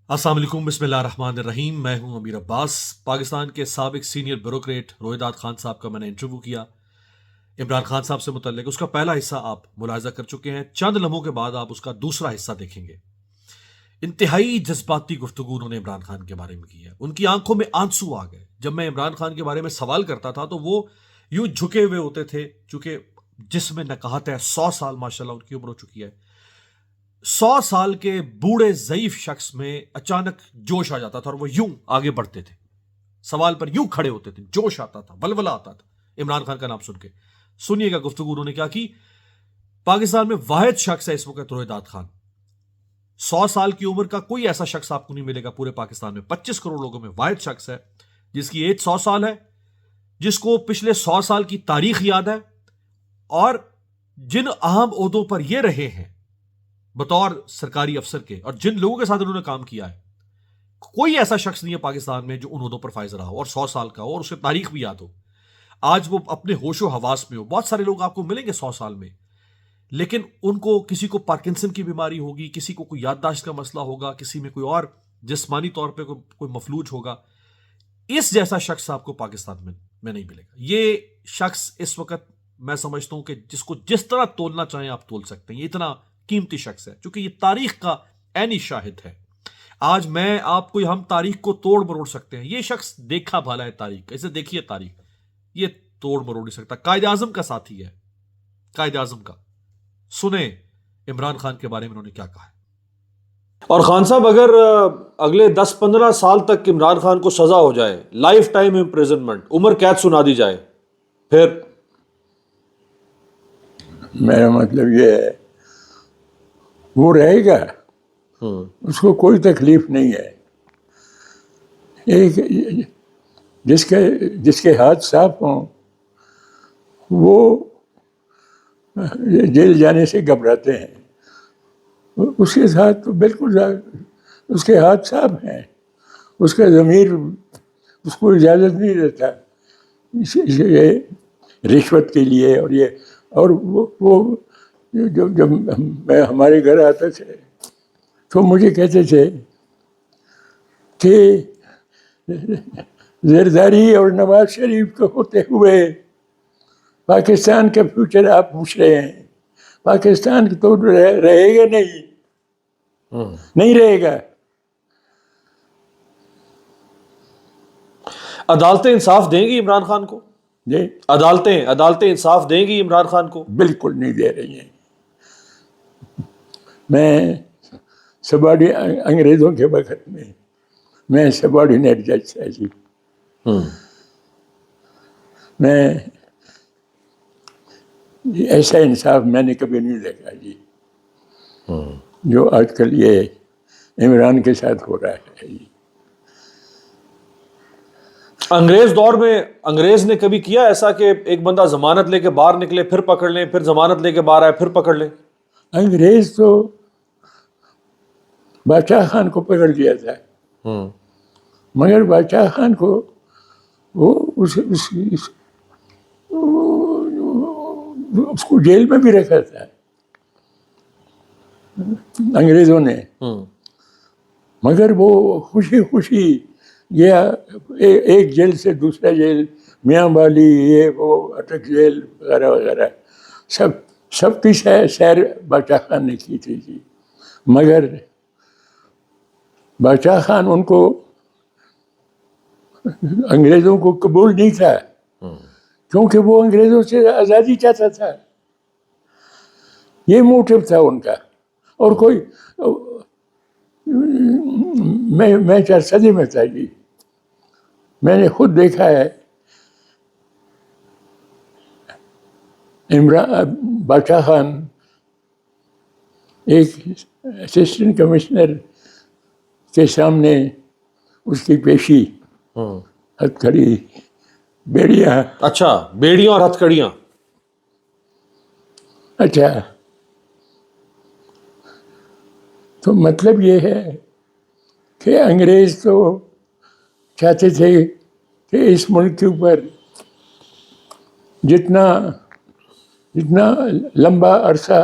السلام علیکم، بسم اللہ الرحمن الرحیم۔ میں ہوں امیر عباس۔ پاکستان کے سابق سینئر بیوروکریٹ روہیداد خان صاحب کا میں نے انٹرویو کیا عمران خان صاحب سے متعلق۔ اس کا پہلا حصہ آپ ملاحظہ کر چکے ہیں، چند لمحوں کے بعد آپ اس کا دوسرا حصہ دیکھیں گے۔ انتہائی جذباتی گفتگو انہوں نے عمران خان کے بارے میں کی ہے۔ ان کی آنکھوں میں آنسو آ گئے جب میں عمران خان کے بارے میں سوال کرتا تھا تو وہ یوں جھکے ہوئے ہوتے تھے، چونکہ جسم نکہت ہے، 100 سال ماشاءاللہ ان کی عمر ہو چکی ہے۔ 100 سال کے بوڑھے ضعیف شخص میں اچانک جوش آ جاتا تھا اور وہ یوں آگے بڑھتے تھے، سوال پر یوں کھڑے ہوتے تھے، جوش آتا تھا، ولولہ آتا تھا عمران خان کا نام سن کے۔ سنیے گا گفتگو انہوں نے کیا کی۔ پاکستان میں واحد شخص ہے اس وقت روہیداد خان۔ 100 سال کی عمر کا کوئی ایسا شخص آپ کو نہیں ملے گا پورے پاکستان میں۔ 25 کروڑ لوگوں میں واحد شخص ہے جس کی ایج 100 سال ہے، جس کو پچھلے 100 سال کی تاریخ یاد ہے، اور جن اہم عہدوں پر یہ رہے ہیں بطور سرکاری افسر کے، اور جن لوگوں کے ساتھ انہوں نے کام کیا ہے، کوئی ایسا شخص نہیں ہے پاکستان میں جو ان عہدوں پر فائز رہا ہو اور 100 سال کا ہو اور اسے تاریخ بھی یاد ہو۔ آج وہ اپنے ہوش و حواس میں ہو۔ بہت سارے لوگ آپ کو ملیں گے 100 سال میں، لیکن ان کو کسی کو پارکنسن کی بیماری ہوگی، کسی کو کوئی یادداشت کا مسئلہ ہوگا، کسی میں کوئی اور جسمانی طور پہ کوئی مفلوج ہوگا۔ اس جیسا شخص آپ کو پاکستان میں نہیں ملے گا۔ یہ شخص اس وقت میں سمجھتا ہوں کہ جس کو جس طرح تولنا چاہیں آپ تول سکتے ہیں۔ یہ اتنا قیمتی شخص ہے چونکہ یہ تاریخ کا عینی شاہد ہے۔ آج میں آپ کو، ہم تاریخ کو توڑ مروڑ سکتے ہیں، یہ شخص دیکھا بھالا ہے تاریخ، اسے دیکھیے تاریخ، یہ توڑ مروڑ نہیں سکتا۔ قائد اعظم کا ساتھی ہے، قائد اعظم کا۔ سنیں عمران خان کے بارے میں انہوں نے کیا کہا ہے۔ اور خان صاحب، اگر اگلے 10-15 سال تک عمران خان کو سزا ہو جائے، لائف ٹائم امپریزنمنٹ، عمر قید سنا دی جائے، پھر؟ میرا مطلب یہ ہے وہ رہے گا، اس کو کوئی تکلیف نہیں ہے۔ ایک جس کے ہاتھ صاف ہوں وہ جیل جانے سے گھبراتے ہیں۔ اس کے ساتھ تو بالکل اس کے ہاتھ صاف ہیں، اس کا ضمیر اس کو اجازت نہیں دیتا یہ رشوت کے لیے اور یہ۔ اور وہ جب میں ہمارے گھر آتا تھے تو مجھے کہتے تھے کہ زرداری اور نواز شریف کو ہوتے ہوئے پاکستان کا فیوچر آپ پوچھ رہے ہیں۔ پاکستان تو رہے گا نہیں رہے گا۔ عدالتیں انصاف دیں گی عمران خان کو؟ جی عدالتیں انصاف دیں گی عمران خان کو؟ بالکل نہیں دے رہی ہیں۔ میں انگریزوں کے وقت میں سبارڈینیٹ جج تھا جی۔ میں ایسا انصاف میں نے کبھی نہیں دیکھا جی جو آج کل یہ عمران کے ساتھ ہو رہا ہے جی۔ انگریز دور میں انگریز نے کبھی کیا ایسا کہ ایک بندہ ضمانت لے کے باہر نکلے، پھر پکڑ لیں، پھر ضمانت لے کے باہر آئے، پھر پکڑ لیں؟ انگریز تو بادشاہ خان کو پکڑ لیا تھا، مگر بادشاہ خان کو وہ اس کو جیل میں بھی رکھا تھا انگریزوں نے، مگر وہ خوشی گیا ایک جیل سے دوسرا جیل، میاں والی، یہ وہ اٹک جیل وغیرہ وغیرہ، سب کی سیر بادشاہ خان نے کی تھی جی۔ مگر بادشاہ خان ان کو انگریزوں کو قبول نہیں تھا، کیونکہ وہ انگریزوں سے آزادی چاہتا تھا، یہ موٹو تھا ان کا۔ اور کوئی میں 4 صدی میں تھا جی، میں نے خود دیکھا ہے بادشاہ خان ایک اسسٹنٹ کمشنر کے سامنے اس کی پیشی، ہتھ کڑی، بیڑیاں۔ اچھا، بیڑیاں اور ہتھ کڑیاں۔ اچھا، تو مطلب یہ ہے کہ انگریز تو چاہتے تھے کہ اس ملک کے اوپر جتنا لمبا عرصہ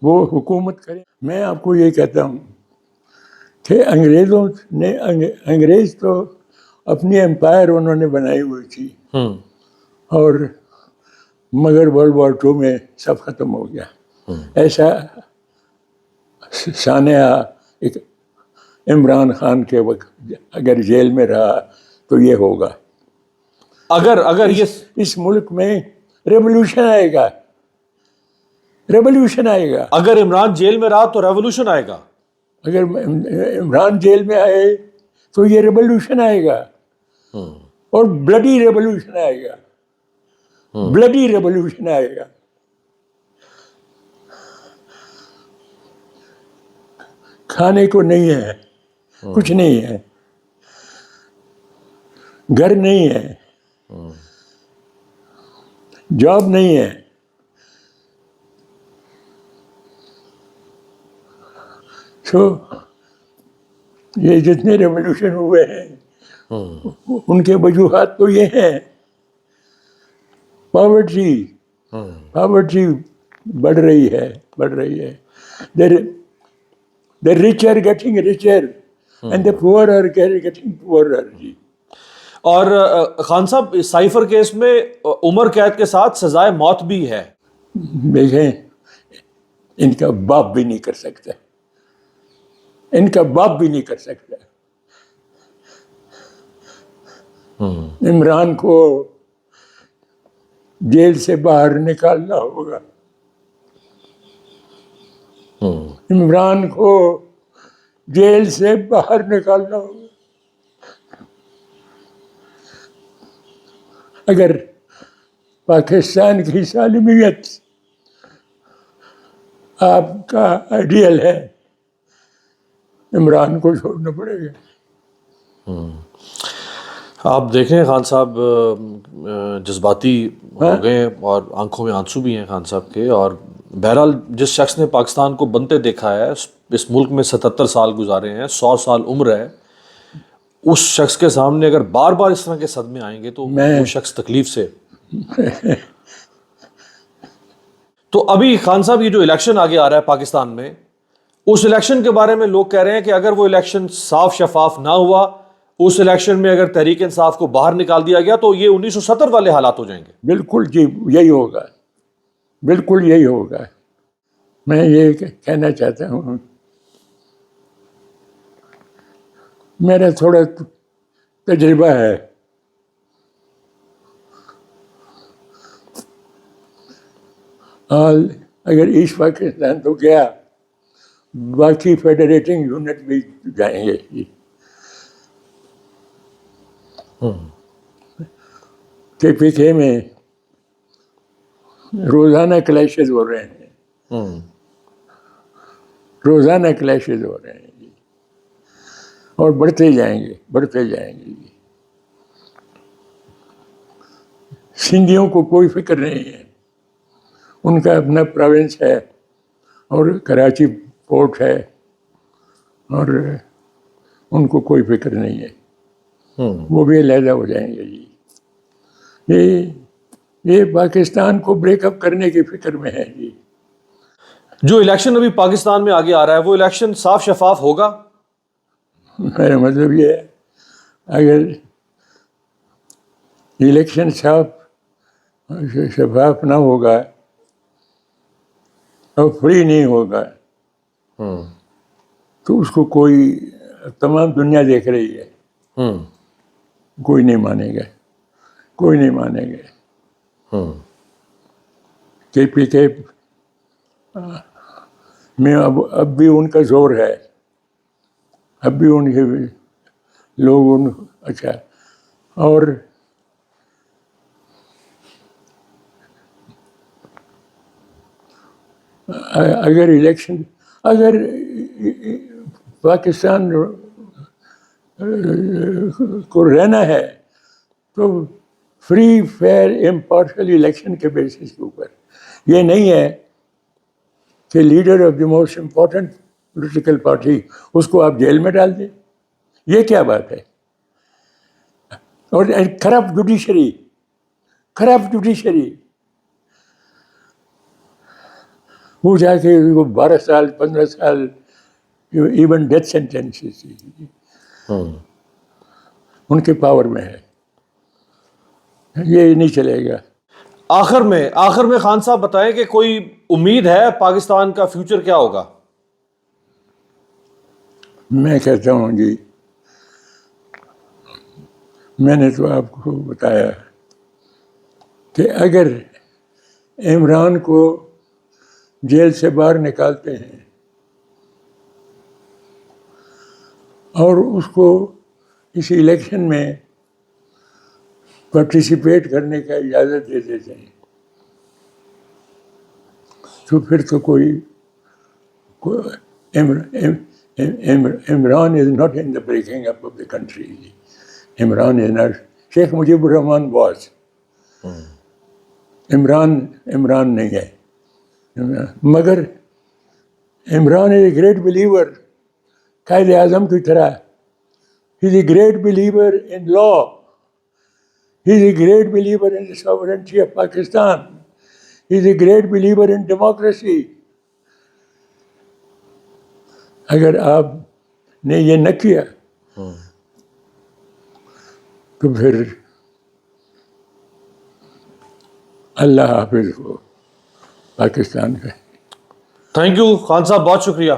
وہ حکومت کرے۔ میں آپ کو یہ کہتا ہوں کہ انگریزوں نے انگریز تو اپنی امپائر انہوں نے بنائی ہوئی تھی اور مگر ورلڈ وار 2 میں سب ختم ہو گیا. ایسا سانحہ ایک عمران خان کے وقت اگر جیل میں رہا تو یہ ہوگا. اگر یہ اس ملک میں ریولوشن آئے گا, ریولوشن آئے گا. اگر عمران جیل میں رہا تو ریولوشن آئے گا. اگر عمران جیل میں آئے تو یہ ریولوشن آئے گا اور بلڈی ریولوشن آئے گا, بلڈی ریولوشن آئے گا. کھانے کو نہیں ہے, کچھ نہیں ہے, گھر نہیں ہے, جاب نہیں ہے. تو یہ جتنے ریولوشن ہوئے ہیں ان کے وجوہات تو یہ ہیں. پاورٹی بڑھ رہی ہے. The rich are getting richer and the poor are getting poorer. جی. اور خان صاحب سائفر کیس میں عمر قید کے ساتھ سزائے موت بھی ہے. دیکھیں ان کا باپ بھی نہیں کر سکتا, ان کا باپ بھی نہیں کر سکتا. عمران کو جیل سے باہر نکالنا ہوگا. عمران کو جیل سے باہر نکالنا ہوگا. اگر پاکستان کی سالمیت آپ کا آئیڈیل ہے عمران کو چھوڑنا پڑے گا. آپ دیکھیں خان صاحب جذباتی ہو گئے اور آنکھوں میں آنسو بھی ہیں خان صاحب کے. اور بہرحال جس شخص نے پاکستان کو بنتے دیکھا ہے, اس ملک میں 77 سال گزارے ہیں, 100 سال عمر ہے, اس شخص کے سامنے اگر بار بار اس طرح کے صدمے آئیں گے تو وہ شخص تکلیف سے. تو ابھی خان صاحب یہ جو الیکشن آگے آ رہا ہے پاکستان میں, اس الیکشن کے بارے میں لوگ کہہ رہے ہیں کہ اگر وہ الیکشن صاف شفاف نہ ہوا, اس الیکشن میں اگر تحریک انصاف کو باہر نکال دیا گیا تو یہ 1970 والے حالات ہو جائیں گے. بالکل جی, یہی ہوگا, بالکل یہی ہوگا. میں یہ کہنا چاہتا ہوں, میرا تھوڑا تجربہ ہے. اگر ایسٹ پاکستان تو گیا, باقی فیڈریٹنگ یونٹ بھی جائیں گے. KPK میں روزانہ کلیشز ہو رہے ہیں, روزانہ کلیشز ہو رہے ہیں جی, اور بڑھتے جائیں گے, بڑھتے جائیں گے جی. سندھیوں کو کوئی فکر نہیں ہے, ان کا اپنا پروونس ہے اور کراچی پورٹ ہے, اور ان کو کوئی فکر نہیں ہے, وہ بھی علیحدہ ہو جائیں گے جی. یہ پاکستان کو بریک اپ کرنے کی فکر میں ہے جی. جو الیکشن ابھی پاکستان میں آگے آ رہا ہے وہ الیکشن صاف شفاف ہوگا؟ میرا مطلب یہ ہے اگر الیکشن صاف شفاف نہ ہوگا اور فری نہیں ہوگا تو اس کو کوئی, تمام دنیا دیکھ رہی ہے, کوئی نہیں مانے گا, کوئی نہیں مانے گا. KPK میں اب بھی ان کا زور ہے, اب بھی ان کے لوگ اچھا. اور اگر الیکشن, اگر پاکستان کو رہنا ہے تو فری فیئر امپارشل الیکشن کے بیسس کے اوپر. یہ نہیں ہے کہ leader of the most important political party اس کو آپ جیل میں ڈال دیں. یہ کیا بات ہے؟ اور کرپٹ جوڈیشری, کرپٹ جوڈیشری, وہ جا کے 12 سال 15 سال ایون ڈیتھ سینٹینسز ان کے پاور میں ہے. یہ نہیں چلے گا. آخر میں خان صاحب بتائیں کہ کوئی امید ہے پاکستان کا فیوچر کیا ہوگا؟ میں کہتا ہوں جی، میں نے تو آپ کو بتایا کہ اگر عمران کو جیل سے باہر نکالتے ہیں اور اس کو اس الیکشن میں پارٹیسپیٹ کرنے کا اجازت دے دیتے ہیں تو پھر تو Imran is not in the breaking up of the country. Imran is not. Sheikh Mujib ur Rahman was. Imran نہیں ہے. مگر Imran is a great believer, Quaid Azam کی طرح. He is a great believer in law. He is a great believer in the sovereignty of Pakistan. He is a great believer in democracy. اگر آپ نے یہ نہ کیا تو پھر اللہ حافظ ہو پاکستان کا. تھینک یو خان صاحب، بہت شکریہ.